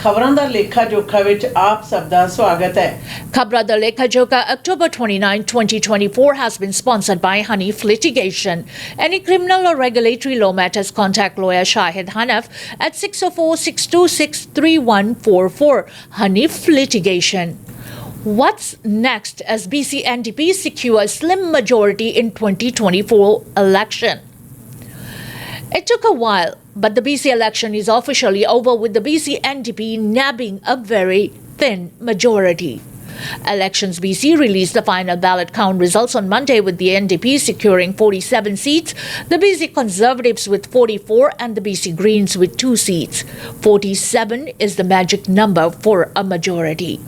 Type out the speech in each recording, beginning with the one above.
खबरां दा लेखा जोखा विच आप सबदा स्वागत है। Khabran Da Lekha Jokha, October 29, 2024 has been sponsored by Hanif Litigation. Any criminal or regulatory law matters, contact lawyer Shahid Hanaf at 604-626-3144. Hanif Litigation. What's next as BC NDP secures slim majority in 2024 election? It took a while, but the BC election is officially over with the BC NDP nabbing a very thin majority. Elections BC released the final ballot count results on Monday with the NDP securing 47 seats, the BC Conservatives with 44 and the BC Greens with 2 seats. 47 is the magic number for a majority.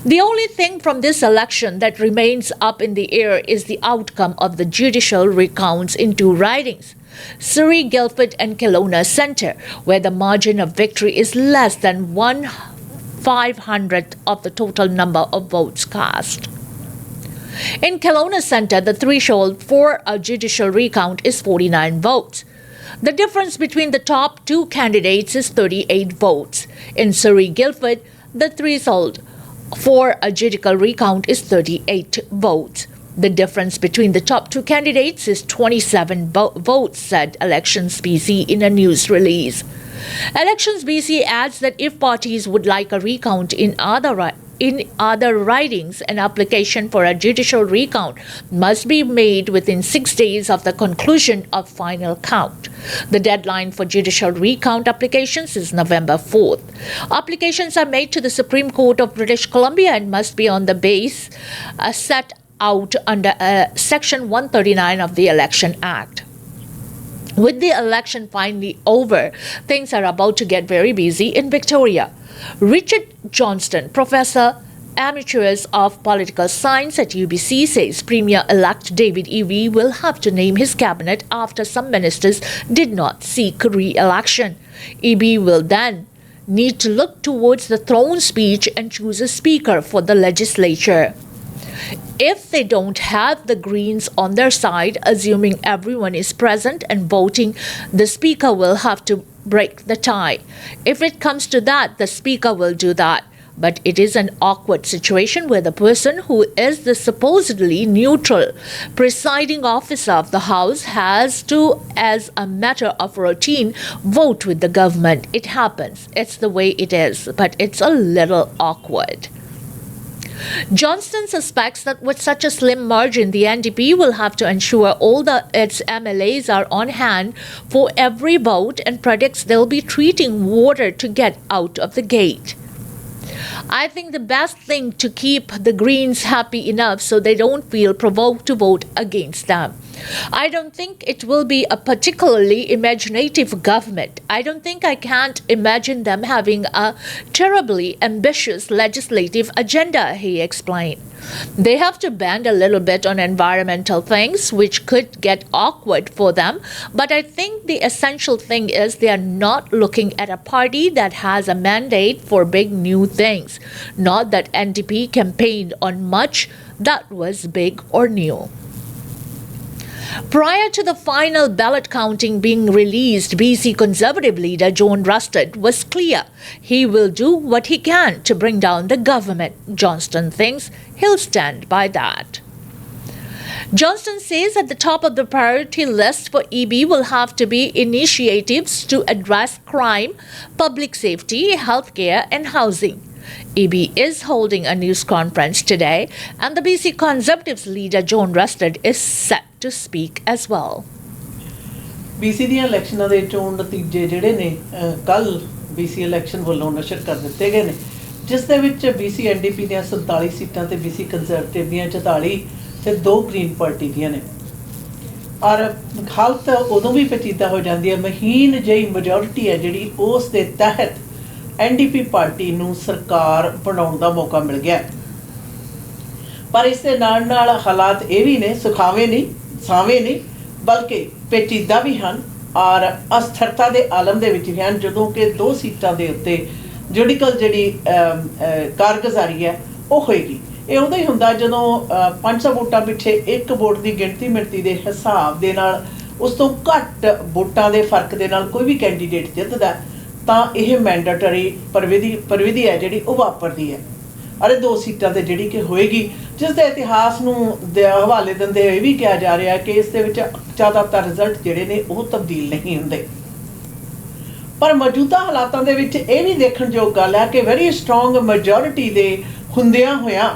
The only thing from this election that remains up in the air is the outcome of the judicial recounts in 2 ridings, Surrey, Guildford and Kelowna Centre, where the margin of victory is less than 1/500th of the total number of votes cast. In Kelowna Centre, the threshold for a judicial recount is 49 votes. The difference between the top 2 candidates is 38 votes. In Surrey, Guildford, the threshold for a judicial recount is 38 votes. The difference between the top 2 candidates is 27 votes, said Elections BC in a news release. Elections BC adds that if parties would like a recount in other ridings, an application for a judicial recount must be made within 6 days of the conclusion of final count. The deadline for judicial recount applications is November 4th. Applications are made to the Supreme Court of British Columbia and must be on the base set out under Section 139 of the Election Act. With the election finally over, things are about to get very busy in Victoria. Richard Johnston, Professor Emeritus of Political Science at UBC, says Premier-elect David Eby will have to name his cabinet after some ministers did not seek re-election. Eby will then need to look towards the throne speech and choose a speaker for the legislature. If they don't have the Greens on their side, assuming everyone is present and voting, the Speaker will have to break the tie. If it comes to that, the Speaker will do that. But it is an awkward situation where the person who is the supposedly neutral presiding officer of the House has to, as a matter of routine, vote with the government. It happens. It's the way it is, but it's a little awkward. Johnston suspects that with such a slim margin, the NDP will have to ensure all its MLAs are on hand for every vote and predicts they'll be treating water to get out of the gate. I think the best thing to keep the Greens happy enough so they don't feel provoked to vote against them. I don't think it will be a particularly imaginative government. I don't think I can't imagine them having a terribly ambitious legislative agenda, he explained. They have to bend a little bit on environmental things, which could get awkward for them, but I think the essential thing is they are not looking at a party that has a mandate for big new things, not that NDP campaigned on much that was big or new. Prior to the final ballot counting being released, BC Conservative leader John Rustard was clear he will do what he can to bring down the government. Johnston thinks he'll stand by that. Johnston says at the top of the priority list for EB will have to be initiatives to address crime, public safety, healthcare and housing. EB is holding a news conference today, and the BC Conservatives leader John Rustard is set to speak as well. BC ਦੀਆਂ ਇਲੈਕਸ਼ਨਾਂ ਦੇ ਚੋਣ ਨਤੀਜੇ ਜਿਹੜੇ ਨੇ ਕੱਲ BC election ਵੱਲੋਂ ਨਸ਼ਰ ਕਰ ਦਿੱਤੇ ਗਏ ਨੇ, ਜਿਸ ਦੇ ਵਿੱਚ BC NDP ਦੀਆਂ 47 ਸੀਟਾਂ ਤੇ BC ਕੰਜ਼ਰਵੇਟਿਵ ਦੀਆਂ 44 ਤੇ 2 ਗ੍ਰੀਨ ਪਾਰਟੀ ਦੀਆਂ ਨੇ। ਔਰ ਹਾਲਤ ਉਦੋਂ ਵੀ ਪੇਚੀਦਾ ਹੋ ਜਾਂਦੀ ਹੈ, ਮਹੀਨ ਜਿਹੀ ਮੈਜੋਰਿਟੀ ਹੈ ਜਿਹੜੀ ਉਸ ਦੇ ਤਹਿਤ NDP ਪਾਰਟੀ ਨੂੰ ਸਰਕਾਰ ਬਣਾਉਣ ਦਾ ਮੌਕਾ ਮਿਲ ਗਿਆ। ਪਰ ਇਸ ਦੇ ਨਾਲ ਹਾਲਾਤ ਇਹ ਵੀ ਨੇ, ਸੁਖਾਵੇਂ ਨਹੀਂ ਸਾਵੇਂ ਨਹੀਂ, ਬਲਕਿ ਪੇਚੀਦਾ ਵੀ ਹਨ ਔਰ ਅਸਥਿਰਤਾ ਦੇ ਆਲਮ ਦੇ ਵਿੱਚ ਵੀ ਹਨ, ਜਦੋਂ ਕਿ 2 ਸੀਟਾਂ ਦੇ ਉੱਤੇ ਜੁਡੀਕਲ ਜਿਹੜੀ ਕਾਰਗੁਜ਼ਾਰੀ ਹੈ ਉਹ ਹੋਏਗੀ। ਇਹ ਉਦੋਂ ਹੀ ਹੁੰਦਾ ਜਦੋਂ 500 ਵੋਟਾਂ ਪਿੱਛੇ 1 ਵੋਟ ਦੀ ਗਿਣਤੀ ਦੇ ਹਿਸਾਬ ਦੇ ਨਾਲ ਉਸ ਤੋਂ ਘੱਟ ਵੋਟਾਂ ਦੇ ਫਰਕ ਦੇ ਨਾਲ ਕੋਈ ਵੀ ਕੈਂਡੀਡੇਟ ਜਿੱਤਦਾ ਤਾਂ ਇਹ ਮੈਂਡੇਟਰੀ ਪ੍ਰਵਿਧੀ ਹੈ ਜਿਹੜੀ ਉਹ ਵਾਪਰਦੀ ਹੈ। ਅਰੇ 2 ਸੀਟਾਂ ਤੇ ਜਿਹੜੀ ਕਿ ਹੋਏਗੀ, ਜਿਸ ਦੇ ਇਤਿਹਾਸ ਨੂੰ ਹਵਾਲੇ ਦਿੰਦੇ ਹੋਏ ਵੀ ਕਿਹਾ ਜਾ ਰਿਹਾ ਕਿ ਇਸ ਦੇ ਵਿੱਚ ਜ਼ਿਆਦਾਤਰ ਰਿਜ਼ਲਟ ਜਿਹੜੇ ਨੇ ਉਹ ਤਬਦੀਲ ਨਹੀਂ ਹੁੰਦੇ। ਪਰ ਮੌਜੂਦਾ ਹਾਲਾਤਾਂ ਦੇ ਵਿੱਚ ਇਹ ਵੀ ਦੇਖਣਯੋਗ ਗੱਲ ਹੈ ਕਿ ਵੈਰੀ ਸਟਰੋਂਗ ਮੈਜੋਰਿਟੀ ਦੇ ਹੁੰਦਿਆਂ ਹੋਇਆਂ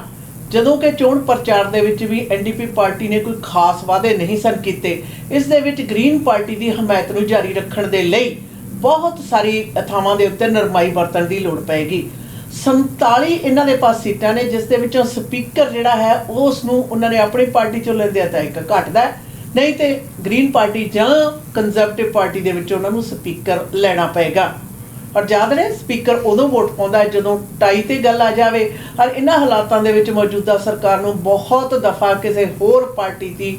ਜਦੋਂ ਕਿ ਚੋਣ ਪ੍ਰਚਾਰ ਦੇ ਵਿੱਚ ਵੀ ਐਨਡੀਪੀ ਪਾਰਟੀ ਨੇ ਕੋਈ ਖਾਸ ਵਾਅਦੇ ਨਹੀਂ ਸਨ ਕੀਤੇ, ਇਸ ਦੇ ਵਿੱਚ ਗ੍ਰੀਨ ਪਾਰਟੀ ਦੀ ਹਮਾਇਤ ਨੂੰ ਜਾਰੀ ਰੱਖਣ ਦੇ ਲਈ ਬਹੁਤ ਸਾਰੀ ਥਾਵਾਂ ਦੇ ਉੱਤੇ ਨਰਮਾਈ ਵਰਤਣ ਦੀ ਲੋੜ ਪਏਗੀ। 47 ਇਹਨਾਂ ਦੇ ਪਾਸ ਸੀਟਾਂ ਨੇ, ਜਿਸ ਦੇ ਵਿੱਚੋਂ ਸਪੀਕਰ ਜਿਹੜਾ ਹੈ ਉਸ ਨੂੰ ਉਹਨਾਂ ਨੇ ਆਪਣੀ ਪਾਰਟੀ ਚੋਂ ਲੈਂਦੇ ਆ ਤਾਂ ਇੱਕ ਘਟਦਾ, ਨਹੀਂ ਤੇ ਗ੍ਰੀਨ ਪਾਰਟੀ ਜਾਂ ਕੰਜ਼ਰਵੇਟਿਵ ਪਾਰਟੀ ਦੇ ਵਿੱਚੋਂ ਉਹਨਾਂ ਨੂੰ ਸਪੀਕਰ ਲੈਣਾ ਪਏਗਾ। ਪਰ ਯਾਦ ਰਹੇ, ਸਪੀਕਰ ਉਦੋਂ ਵੋਟ ਪਾਉਂਦਾ ਹੈ ਜਦੋਂ ਟਾਈ ਤੇ ਗੱਲ ਆ ਜਾਵੇ। ਔਰ ਇਹਨਾਂ ਹਾਲਾਤਾਂ ਦੇ ਵਿੱਚ ਮੌਜੂਦਾ ਸਰਕਾਰ ਨੂੰ ਬਹੁਤ ਦਫਾ ਕਿਸੇ ਹੋਰ ਪਾਰਟੀ ਦੀ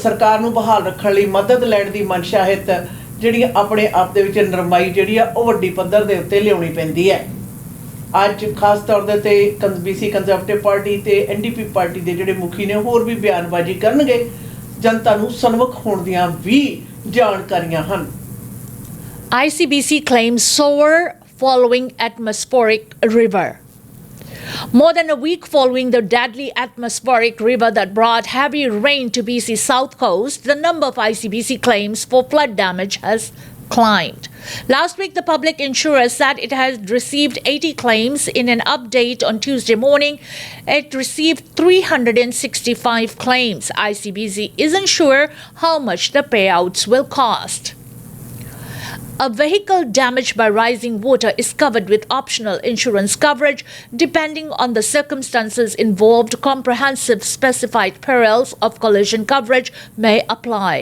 ਸਰਕਾਰ ਨੂੰ ਬਹਾਲ ਰੱਖਣ ਲਈ ਮਦਦ ਲੈਣ ਦੀ ਮਨਸ਼ਾ ਹਿੱਤ ਜਿਹੜੀ ਆਪਣੇ ਆਪ ਦੇ ਵਿੱਚ ਨਰਮਾਈ ਜਿਹੜੀ ਆ ਉਹ ਵੱਡੀ ਪੱਧਰ ਦੇ ਉੱਤੇ ਲਿਆਉਣੀ ਪੈਂਦੀ ਹੈ। ਅੱਜ ਖਾਸ ਤੌਰ ਦੇ ਉੱਤੇ BC ਕੰਜ਼ਰਵੇਟਿਵ ਪਾਰਟੀ ਤੇ ਐਨਡੀਪੀ ਪਾਰਟੀ ਦੇ ਜਿਹੜੇ ਮੁਖੀ ਨੇ ਹੋਰ ਵੀ ਬਿਆਨਬਾਜ਼ੀ ਕਰਨਗੇ, ਜਨਤਾ ਨੂੰ ਸਨਮੁਖ ਹੋਣ ਦੀਆਂ ਵੀ ਜਾਣਕਾਰੀਆਂ ਹਨ। ICBC claims soar following atmospheric river. More than a week following the deadly atmospheric river that brought heavy rain to BC's south coast, the number of ICBC claims for flood damage has climbed. Last week, the public insurer said it had received 80 claims. In an update on Tuesday morning, it received 365 claims. ICBC isn't sure how much the payouts will cost. A vehicle damaged by rising water is covered with optional insurance coverage. Depending on the circumstances involved, comprehensive specified perils of collision coverage may apply.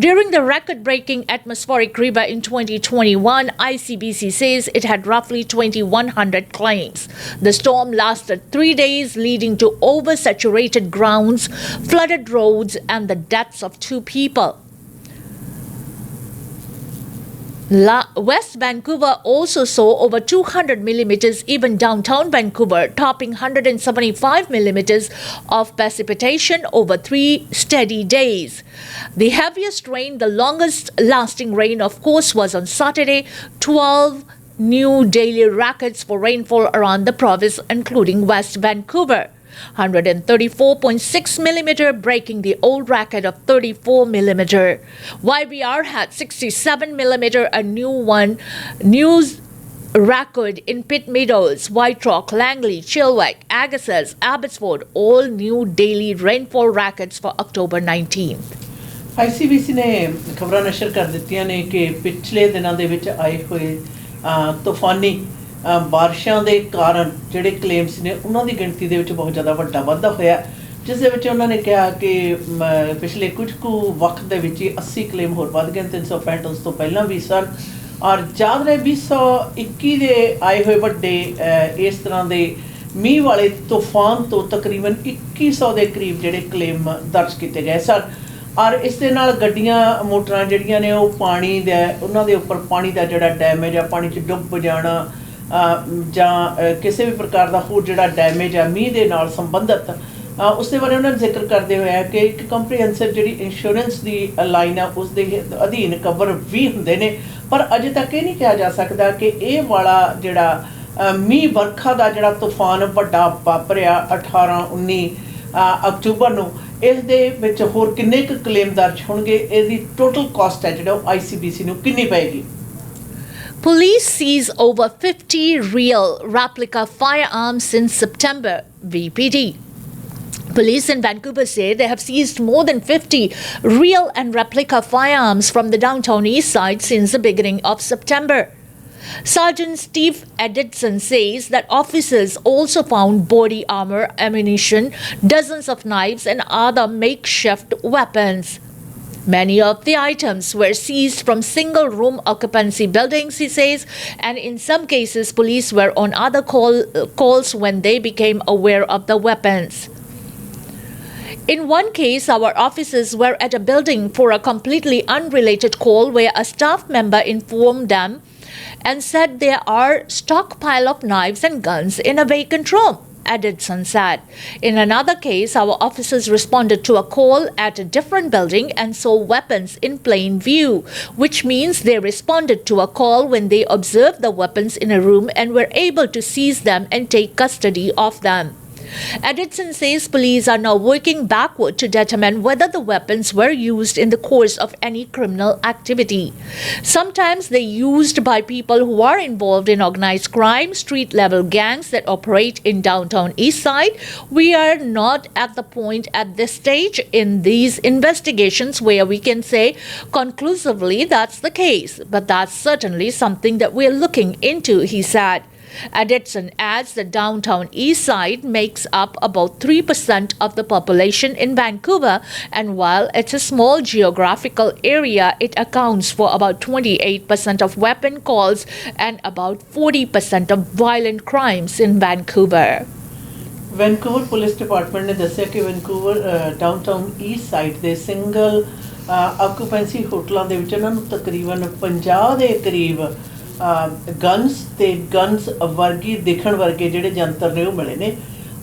During the record-breaking atmospheric river in 2021, ICBC says it had roughly 2,100 claims. The storm lasted 3 days, leading to oversaturated grounds, flooded roads, and the deaths of 2 people. West Vancouver also saw over 200 millimeters, even downtown Vancouver topping 175 millimeters of precipitation over 3 steady days. The heaviest rain, the longest lasting rain, of course, was on Saturday. 12 new daily records for rainfall around the province, including West Vancouver. 134.6 millimeter, breaking the old record of 34 millimeter. YVR had 67 millimeter, a news record in Pitt Meadows, White Rock, Langley, Chilliwack, Agassiz, Abbotsford, all new daily rainfall records for October 19th. ICBC ਨੇ ਖਬਰਾਂ ਨਸ਼ਰ ਕਰ ਦਿੱਤੀਆਂ ਨੇ ਕਿ ਪਿਛਲੇ ਦਿਨਾਂ ਦੇ ਵਿੱਚ ਆਏ ਹੋਏ ਤੂਫਾਨੀ ਬਾਰਿਸ਼ਾਂ ਦੇ ਕਾਰਨ ਜਿਹੜੇ ਕਲੇਮਸ ਨੇ ਉਹਨਾਂ ਦੀ ਗਿਣਤੀ ਦੇ ਵਿੱਚ ਬਹੁਤ ਜ਼ਿਆਦਾ ਵੱਡਾ ਵਾਧਾ ਹੋਇਆ, ਜਿਸ ਦੇ ਵਿੱਚ ਉਹਨਾਂ ਨੇ ਕਿਹਾ ਕਿ ਪਿਛਲੇ ਕੁਝ ਕੁ ਵਕਤ ਦੇ ਵਿੱਚ ਹੀ 80 ਕਲੇਮ ਹੋਰ ਵੱਧ ਗਏ। 365 ਉਸ ਤੋਂ ਪਹਿਲਾਂ ਵੀ ਸਨ। ਔਰ ਯਾਦ ਰਹੇ 2021 ਦੇ ਆਏ ਹੋਏ ਵੱਡੇ ਇਸ ਤਰ੍ਹਾਂ ਦੇ ਮੀਂਹ ਵਾਲੇ ਤੂਫਾਨ ਤੋਂ ਤਕਰੀਬਨ 2100 ਦੇ ਕਰੀਬ ਜਿਹੜੇ ਕਲੇਮ ਦਰਜ ਕੀਤੇ ਗਏ ਸਨ। ਔਰ ਇਸ ਦੇ ਨਾਲ ਗੱਡੀਆਂ ਮੋਟਰਾਂ ਜਿਹੜੀਆਂ ਨੇ ਉਹ ਪਾਣੀ ਦਾ ਉਹਨਾਂ ਦੇ ਉੱਪਰ ਪਾਣੀ ਦਾ ਜਿਹੜਾ ਡੈਮੇਜ ਆ, ਪਾਣੀ 'ਚ ਡੁੱਬ ਜਾਣਾ ਜਾਂ ਕਿਸੇ ਵੀ ਪ੍ਰਕਾਰ ਦਾ ਹੋਰ ਜਿਹੜਾ ਡੈਮੇਜ ਆ ਮੀਂਹ ਦੇ ਨਾਲ ਸੰਬੰਧਿਤ, ਉਸ ਦੇ ਬਾਰੇ ਉਹਨਾਂ ਨੇ ਜ਼ਿਕਰ ਕਰਦੇ ਹੋਇਆ ਕਿ ਇੱਕ ਕੰਪਰੀਹੈਂਸਿਵ ਜਿਹੜੀ ਇੰਸ਼ੋਰੈਂਸ ਦੀ ਲਾਈਨ ਆ ਉਸ ਦੇ ਅਧੀਨ ਕਵਰ ਵੀ ਹੁੰਦੇ ਨੇ। ਪਰ ਅਜੇ ਤੱਕ ਇਹ ਨਹੀਂ ਕਿਹਾ ਜਾ ਸਕਦਾ ਕਿ ਇਹ ਵਾਲਾ ਜਿਹੜਾ ਮੀਂਹ ਵਰਖਾ ਦਾ ਜਿਹੜਾ ਤੂਫਾਨ ਵੱਡਾ ਵਾਪਰਿਆ 18-19 ਅਕਤੂਬਰ ਨੂੰ, ਇਸ ਦੇ ਵਿੱਚ ਹੋਰ ਕਿੰਨੇ ਕੁ ਕਲੇਮ ਦਰਜ ਹੋਣਗੇ, ਇਹਦੀ ਟੋਟਲ ਕਾਸਟ ਹੈ ਜਿਹੜਾ ਉਹ ICBC ਨੂੰ ਕਿੰਨੀ ਪਏਗੀ। Police seize over 50 real replica firearms since September, VPD. Police in Vancouver say they have seized more than 50 real and replica firearms from the downtown east side since the beginning of September. Sergeant Steve Edidson says that officers also found body armor, ammunition, dozens of knives, and other makeshift weapons. Many of the items were seized from single-room occupancy buildings, he says, and in some cases police were on other calls when they became aware of the weapons. In one case, our officers were at a building for a completely unrelated call where a staff member informed them and said there are stockpile of knives and guns in a vacant room. Edison said. In another case, our officers responded to a call at a different building and saw weapons in plain view, which means they responded to a call when they observed the weapons in a room and were able to seize them and take custody of them. Edison says police are now working backward to determine whether the weapons were used in the course of any criminal activity. Sometimes they're used by people who are involved in organized crime, street-level gangs that operate in downtown East Side. We are not at the point at this stage in these investigations where we can say conclusively that's the case, but that's certainly something that we're looking into, he said. Edison adds that downtown East Side makes up about 3% of the population in Vancouver, and while it's a small geographical area, it accounts for about 28% of weapon calls and about 40% of violent crimes in Vancouver. Vancouver police department ਨੇ ਦੱਸਿਆ ਕਿ Vancouver downtown East side ਦੇ single ਆਕੂਪੈਂਸੀ ਹੋਟਲਾਂ ਦੇ ਵਿੱਚ ਇਹਨਾਂ ਨੂੰ ਤਕਰੀਬਨ 50 ਦੇ ਕਰੀਬ ਗਨਸ ਤੇ ਗਨਸ ਵਰਗੀ ਦਿਖਣ ਵਰਗੇ ਜਿਹੜੇ ਜੰਤਰ ਨੇ ਉਹ ਮਿਲੇ ਨੇ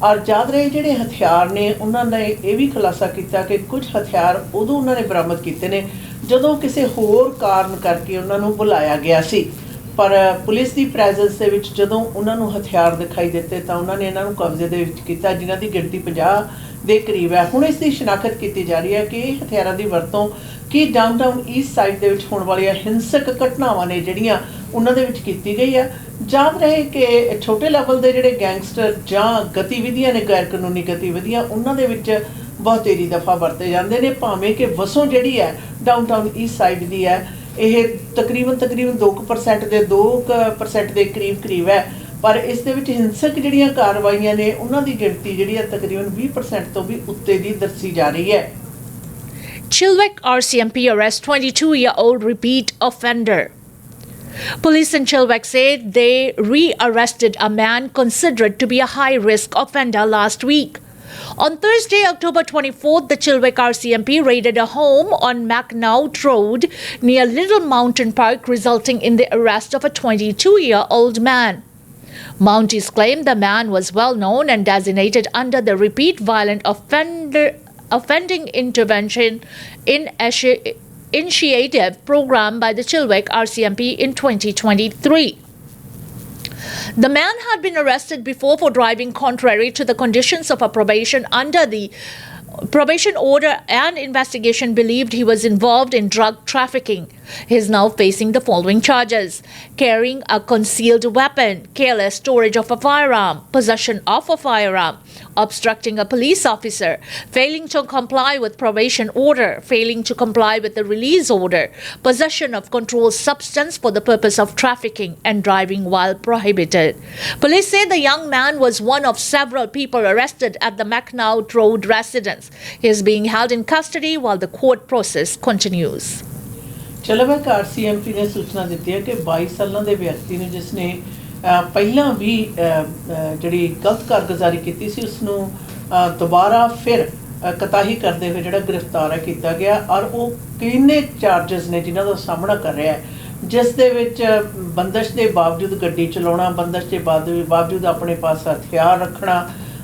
ਔਰ ਯਾਦ ਰਹੇ ਜਿਹੜੇ ਹਥਿਆਰ ਨੇ ਉਹਨਾਂ ਨੇ ਇਹ ਵੀ ਖੁਲਾਸਾ ਕੀਤਾ ਕਿ ਕੁਝ ਹਥਿਆਰ ਉਦੋਂ ਉਹਨਾਂ ਨੇ ਬਰਾਮਦ ਕੀਤੇ ਨੇ ਜਦੋਂ ਕਿਸੇ ਹੋਰ ਕਾਰਨ ਕਰਕੇ ਉਹਨਾਂ ਨੂੰ ਬੁਲਾਇਆ ਗਿਆ ਸੀ ਪਰ ਪੁਲਿਸ ਦੀ ਪ੍ਰੈਜ਼ੈਂਸ ਦੇ ਵਿੱਚ ਜਦੋਂ ਉਹਨਾਂ ਨੂੰ ਹਥਿਆਰ ਦਿਖਾਈ ਦਿੱਤੇ ਤਾਂ ਉਹਨਾਂ ਨੇ ਇਹਨਾਂ ਨੂੰ ਕਬਜ਼ੇ ਦੇ ਵਿੱਚ ਕੀਤਾ ਜਿਨ੍ਹਾਂ ਦੀ ਗਿਣਤੀ 50 ਦੇ ਕਰੀਬ ਹੈ ਹੁਣ ਇਸ ਦੀ ਸ਼ਨਾਖਤ ਕੀਤੀ ਜਾ ਰਹੀ ਹੈ ਕਿ ਇਹ ਹਥਿਆਰਾਂ ਦੀ ਵਰਤੋਂ ਕਿ ਡਾਊਨਟਾਊਨ ਈਸਟ ਸਾਈਡ ਦੇ ਵਿੱਚ ਹੋਣ ਵਾਲੀਆਂ ਹਿੰਸਕ ਘਟਨਾਵਾਂ ਨੇ ਜਿਹੜੀਆਂ ਉਹਨਾਂ ਦੇ ਵਿੱਚ ਕੀਤੀ ਗਈ ਹੈ ਯਾਦ ਰਹੇ ਕਿ ਛੋਟੇ ਲੈਵਲ ਦੇ ਜਿਹੜੇ ਗੈਂਗਸਟਰ ਜਾਂ ਗਤੀਵਿਧੀਆਂ ਨੇ ਗੈਰ ਕਾਨੂੰਨੀ ਗਤੀਵਿਧੀਆਂ ਉਹਨਾਂ ਦੇ ਵਿੱਚ ਬਹੁਤ ਤੇਜ਼ੀ ਦਫਾ ਵਰਤੇ ਜਾਂਦੇ ਨੇ ਭਾਵੇਂ ਕਿ ਵਸੋਂ ਜਿਹੜੀ ਹੈ ਡਾਊਨਟਾਊਨ ਈਸਟ ਸਾਈਡ ਦੀ ਹੈ ਇਹ ਤਕਰੀਬਨ 2% ਦੇ 2% ਦੇ ਕਰੀਬ ਹੈ ਪਰ ਇਸ ਦੇ ਵਿੱਚ ਹਿੰਸਕ ਜਿਹੜੀਆਂ ਕਾਰਵਾਈਆਂ ਨੇ ਉਹਨਾਂ ਦੀ ਗਿਣਤੀ ਜਿਹੜੀ ਹੈ ਤਕਰੀਬਨ 20% ਤੋਂ ਵੀ ਉੱਤੇ ਦੀ ਦੱਸੀ ਜਾ ਰਹੀ ਹੈ Chilliwack RCMP arrests 22-year-old repeat offender. Police in Chilliwack say they re-arrested a man considered to be a high-risk offender last week. On Thursday, October 24th, the Chilliwack RCMP raided a home on McNaught Road near Little Mountain Park, resulting in the arrest of a 22-year-old man. Mounties claim the man was well known and designated under the Repeat Violent Offending Intervention Initiative program by the Chilliwack RCMP in 2023. The man had been arrested before for driving contrary to the conditions of a probation under the probation order and investigation believed he was involved in drug trafficking. He is now facing the following charges: carrying a concealed weapon, careless storage of a firearm, possession of a firearm, obstructing a police officer, failing to comply with probation order, failing to comply with the release order, possession of controlled substance for the purpose of trafficking, and driving while prohibited. Police say the young man was one of several people arrested at the McNaught Road residence. He is being held in custody while the court process continues. ਚਿਲਵੈਕ RCMP ਨੇ ਸੂਚਨਾ ਦਿੱਤੀ ਹੈ ਕਿ 22 ਸਾਲਾਂ ਦੇ ਵਿਅਕਤੀ ਨੂੰ ਜਿਸ ਨੇ ਪਹਿਲਾਂ ਵੀ ਜਿਹੜੀ ਗਲਤ ਕਾਰਗੁਜ਼ਾਰੀ ਕੀਤੀ ਸੀ ਉਸ ਨੂੰ ਦੁਬਾਰਾ ਫਿਰ ਕਤਾਹੀ ਕਰਦੇ ਹੋਏ ਜਿਹੜਾ ਗ੍ਰਿਫਤਾਰ ਕੀਤਾ ਗਿਆ ਔਰ ਉਹ ਕਿੰਨੇ ਚਾਰजेस ਨੇ ਜਿਨ੍ਹਾਂ ਦਾ ਸਾਹਮਣਾ ਕਰ ਰਿਹਾ ਹੈ ਜਿਸ ਦੇ ਵਿੱਚ ਬੰਦਸ਼ ਦੇ ਬਾਵਜੂਦ ਗੱਡੀ ਚਲਾਉਣਾ ਬੰਦਸ਼ ਦੇ ਬਾਵਜੂਦ ਆਪਣੇ ਪਾਸ ਹਥਿਆਰ ਰੱਖਣਾ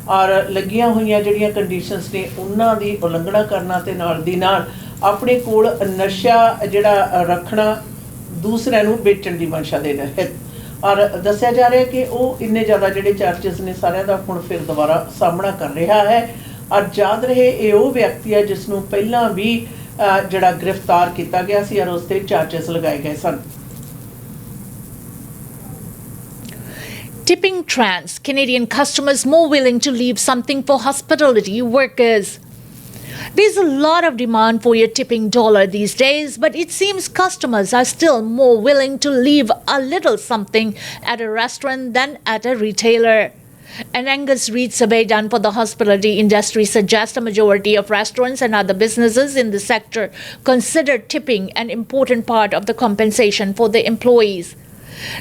ਔਰ ਲੱਗੀਆਂ ਹੋਈਆਂ ਜਿਹੜੀਆਂ ਕੰਡੀਸ਼ਨਸ ਨੇ ਉਹਨਾਂ ਦੀ ਉਲੰਘਣਾ ਕਰਨਾ ਤੇ ਨਾਲ ਦੀ ਨਾਲ ਆਪਣੇ ਕੋਲ ਨਸ਼ਾ ਜਿਹੜਾ ਰੱਖਣਾ ਦੂਸਰਿਆਂ ਨੂੰ ਵੇਚਣ ਦੀ ਮਨਸ਼ਾ ਦੇ ਰਹਿਤ ਔਰ ਦੱਸਿਆ ਜਾ ਰਿਹਾ ਕਿ ਉਹ ਇੰਨੇ ਜ਼ਿਆਦਾ ਜਿਹੜੇ ਚਾਰजेस ਨੇ ਸਾਰਿਆਂ ਦਾ ਹੁਣ ਫਿਰ ਦੁਬਾਰਾ ਸਾਹਮਣਾ ਕਰ ਰਿਹਾ ਹੈ ਔਰ ਯਾਦ ਰਹੇ ਇਹ ਉਹ ਵਿਅਕਤੀ ਹੈ ਜਿਸ ਨੂੰ ਪਹਿਲਾਂ ਵੀ ਜਿਹੜਾ ਗ੍ਰਿਫਤਾਰ ਕੀਤਾ ਗਿਆ ਸੀ ਔਰ ਉਸ ਤੇ ਚਾਰजेस ਲਗਾਏ ਗਏ ਸਨ Tipping trends, Canadian customers more willing to leave something for hospitality workers. There's a lot of demand for your tipping dollar these days, but it seems customers are still more willing to leave a little something at a restaurant than at a retailer. An Angus Reid survey done for the hospitality industry suggests a majority of restaurants and other businesses in the sector consider tipping an important part of the compensation for their employees.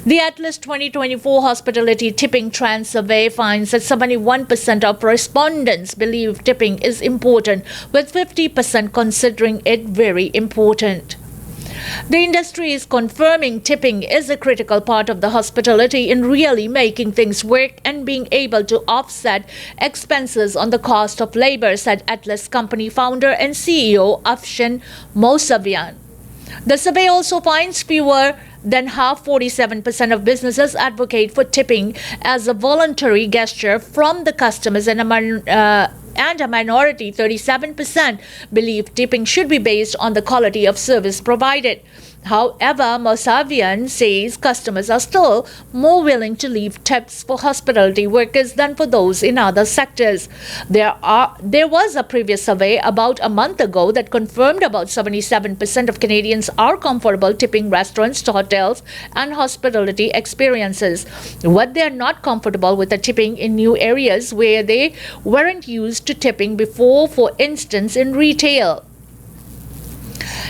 The Atlas 2024 Hospitality Tipping Trend Survey finds that 71% of respondents believe tipping is important, with 50% considering it very important. The industry is confirming tipping is a critical part of the hospitality in really making things work and being able to offset expenses on the cost of labor, said Atlas Company founder and CEO Afshin Mousavian. The survey also finds fewer than half, 47% of businesses advocate for tipping as a voluntary gesture from the customers, and a minority, 37%, believe tipping should be based on the quality of service provided. However, Mousavian says customers are still more willing to leave tips for hospitality workers than for those in other sectors. There was a previous survey about a month ago that confirmed about 77% of Canadians are comfortable tipping restaurants, hotels, and hospitality experiences. What they are not comfortable with are tipping in new areas where they weren't used to tipping before, for instance, in retail.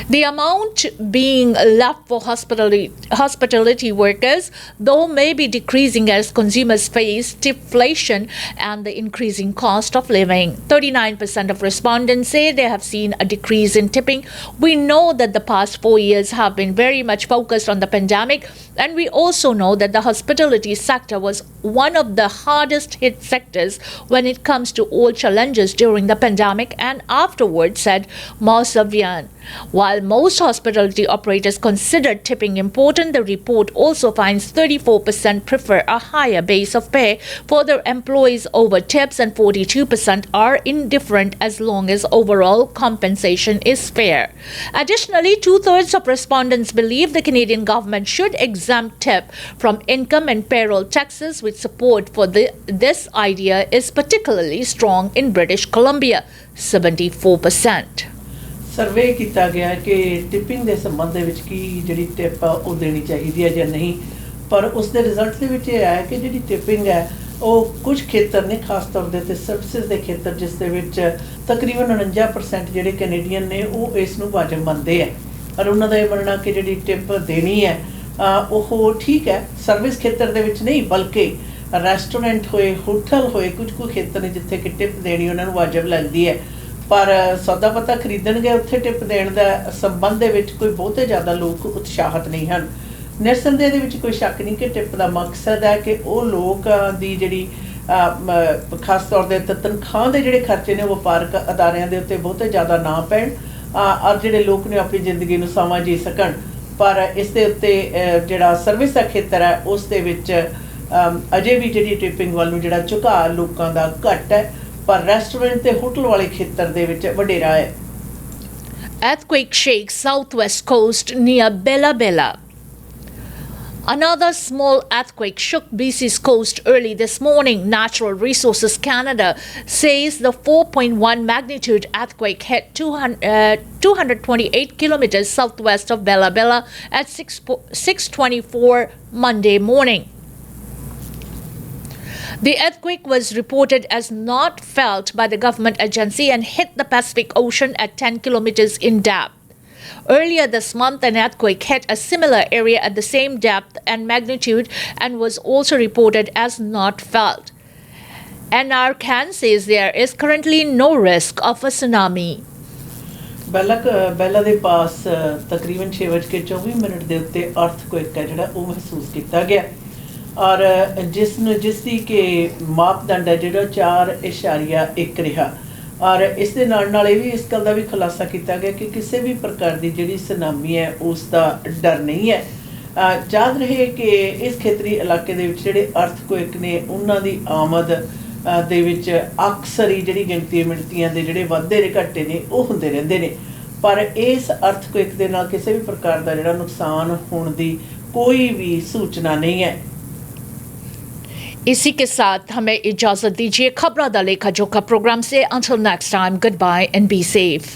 The amount being left for hospitality workers, though, may be decreasing as consumers face tipflation and the increasing cost of living. 39% of respondents say they have seen a decrease in tipping. We know that the past 4 years have been very much focused on the pandemic, and we also know that the hospitality sector was one of the hardest hit sectors when it comes to all challenges during the pandemic and afterwards, said Mousavian. While most hospitality operators consider tipping important, the report also finds 34% prefer a higher base of pay for their employees over tips, and 42% are indifferent as long as overall compensation is fair. Additionally, 2/3 of respondents believe the Canadian government should exempt tip from income and payroll taxes, with support for this idea is particularly strong in British Columbia, 74%. Survey ਕੀਤਾ ਗਿਆ ਕਿ tipping ਦੇ ਸੰਬੰਧ ਦੇ ਵਿੱਚ ਕੀ ਜਿਹੜੀ tip ਆ ਉਹ ਦੇਣੀ ਚਾਹੀਦੀ ਹੈ ਜਾਂ ਨਹੀਂ, ਪਰ ਉਸ ਦੇ ਰਿਜ਼ਲਟ ਦੇ ਵਿੱਚ ਇਹ ਆਇਆ ਕਿ ਜਿਹੜੀ ਟਿਪਿੰਗ ਹੈ ਉਹ ਕੁਝ ਖੇਤਰ ਨੇ, ਖਾਸ ਤੌਰ ਦੇ ਉੱਤੇ ਸਰਵਿਸਿਜ਼ ਦੇ ਖੇਤਰ, ਜਿਸ ਦੇ ਵਿੱਚ ਤਕਰੀਬਨ 49% ਜਿਹੜੇ ਕੈਨੇਡੀਅਨ ਨੇ ਉਹ ਇਸ ਨੂੰ ਵਾਜਬ ਮੰਨਦੇ ਹੈ, ਔਰ ਉਹਨਾਂ ਦਾ ਇਹ ਮੰਨਣਾ ਕਿ ਜਿਹੜੀ ਟਿਪ ਦੇਣੀ ਹੈ ਉਹ ਠੀਕ ਹੈ। ਸਰਵਿਸ ਖੇਤਰ ਦੇ ਵਿੱਚ ਨਹੀਂ, ਬਲਕਿ ਰੈਸਟੋਰੈਂਟ ਹੋਏ, ਹੋਟਲ ਹੋਏ, ਕੁਝ ਖੇਤਰ ਨੇ ਜਿੱਥੇ ਕਿ ਟਿਪ ਦੇਣੀ ਉਹਨਾਂ ਨੂੰ ਵਾਜਬ ਲੱਗਦੀ ਹੈ, ਪਰ ਸੌਦਾ ਪੱਤਾ ਖਰੀਦਣਗੇ ਉੱਥੇ ਟਿਪ ਦੇਣ ਦਾ ਸੰਬੰਧ ਦੇ ਵਿੱਚ ਕੋਈ ਬਹੁਤੇ ਜ਼ਿਆਦਾ ਲੋਕ ਉਤਸ਼ਾਹਿਤ ਨਹੀਂ ਹਨ। ਨਿਰਸੰਦੇਹ ਦੇ ਵਿੱਚ ਕੋਈ ਸ਼ੱਕ ਨਹੀਂ ਕਿ ਟਿਪ ਦਾ ਮਕਸਦ ਹੈ ਕਿ ਉਹ ਲੋਕਾਂ ਦੀ ਜਿਹੜੀ ਖਾਸ ਤੌਰ ਦੇ ਉੱਤੇ ਤਨਖਾਹ ਦੇ ਜਿਹੜੇ ਖਰਚੇ ਨੇ ਉਹ ਵਪਾਰਕ ਅਦਾਰਿਆਂ ਦੇ ਉੱਤੇ ਬਹੁਤੇ ਜ਼ਿਆਦਾ ਨਾ ਪੈਣ, ਔਰ ਜਿਹੜੇ ਲੋਕ ਨੇ ਆਪਣੀ ਜ਼ਿੰਦਗੀ ਨੂੰ ਸਮਾਂ ਜੀ ਸਕਣ। ਪਰ ਇਸ ਦੇ ਉੱਤੇ ਜਿਹੜਾ ਸਰਵਿਸ ਦਾ ਖੇਤਰ ਹੈ ਉਸ ਦੇ ਵਿੱਚ ਅਜੇ ਵੀ ਜਿਹੜੀ ਟਿਪਿੰਗ ਵੱਲ ਨੂੰ ਜਿਹੜਾ ਝੁਕਾਅ ਲੋਕਾਂ ਦਾ ਘੱਟ ਹੈ, ਪਰ ਰੈਸਟੋਰੈਂਟ ਤੇ ਹੋਟਲ ਵਾਲੇ ਖੇਤਰ ਦੇ ਵਿੱਚ ਵਡੇਰਾ ਹੈ। Earthquake shakes southwest coast near Bella Bella. Another small earthquake shook BC's coast early this morning. Natural Resources Canada says the 4.1 magnitude earthquake hit 228 kilometers southwest of Bella Bella at 6:24 Monday morning. The earthquake was reported as not felt by the government agency and hit the Pacific Ocean at 10 kilometers in depth. Earlier this month, an earthquake hit a similar area at the same depth and magnitude and was also reported as not felt. NRCan says there is currently no risk of a tsunami. ਬੈਲਾ ਦੇ ਪਾਸ ਤਕਰੀਬਨ 6:24 ਦੇ ਉੱਤੇ ਅਰਥਕੁਏਕ ਹੈ ਜਿਹੜਾ ਉਹ ਮਹਿਸੂਸ ਕੀਤਾ ਗਿਆ, ਔਰ ਜਿਸ ਦੀ ਕਿ ਮਾਪਦੰਡ ਹੈ ਜਿਹੜਾ 4.1 ਰਿਹਾ, ਔਰ ਇਸ ਦੇ ਨਾਲ ਇਹ ਵੀ ਇਸ ਗੱਲ ਦਾ ਵੀ ਖੁਲਾਸਾ ਕੀਤਾ ਗਿਆ ਕਿ ਕਿਸੇ ਵੀ ਪ੍ਰਕਾਰ ਦੀ ਜਿਹੜੀ ਸੁਨਾਮੀ ਹੈ ਉਸ ਦਾ ਡਰ ਨਹੀਂ ਹੈ। ਯਾਦ ਰਹੇ ਕਿ ਇਸ ਖੇਤਰੀ ਇਲਾਕੇ ਦੇ ਵਿੱਚ ਜਿਹੜੇ ਅਰਥਕੁਏਕ ਨੇ ਉਹਨਾਂ ਦੀ ਆਮਦ ਦੇ ਵਿੱਚ ਅਕਸਰ ਹੀ ਜਿਹੜੀ ਮਿਣਤੀਆਂ ਦੇ ਜਿਹੜੇ ਵਾਧੇ ਨੇ ਘਾਟੇ ਨੇ ਉਹ ਹੁੰਦੇ ਰਹਿੰਦੇ ਨੇ, ਪਰ ਇਸ ਅਰਥਕੁਏਕ ਦੇ ਨਾਲ ਕਿਸੇ ਵੀ ਪ੍ਰਕਾਰ ਦਾ ਜਿਹੜਾ ਨੁਕਸਾਨ ਹੋਣ ਦੀ कोई भी सूचना नहीं है। इसी के साथ हमें इजाजत दीजिए। खबरां दा लेखा जोखा प्रोग्राम से until next time, goodbye and be safe.